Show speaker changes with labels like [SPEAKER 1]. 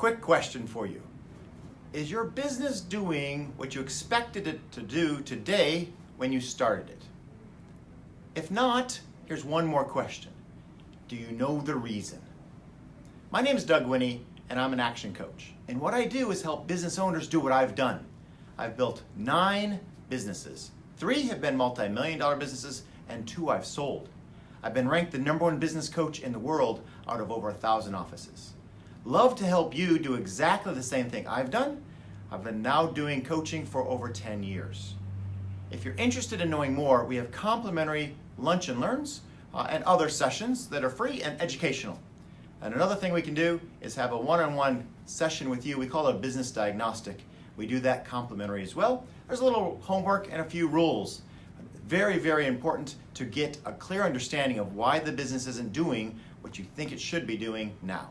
[SPEAKER 1] Quick question for you. Is your business doing what you expected it to do today when you started it? If not, here's one more question. Do you know the reason? My name is Doug Winnie, and I'm an action coach. And what I do is help business owners do what I've done. I've built 9 businesses. 3 have been multi-million-dollar businesses, and 2 I've sold. I've been ranked the #1 business coach in the world out of over 1,000 offices. Love to help you do exactly the same thing I've done. I've been now doing coaching for over 10 years. If you're interested in knowing more, we have complimentary lunch and learns and other sessions that are free and educational. And another thing we can do is have a one-on-one session with you. We call it a business diagnostic. We do that complimentary as well. There's a little homework and a few rules. Very, very important to get a clear understanding of why the business isn't doing what you think it should be doing now.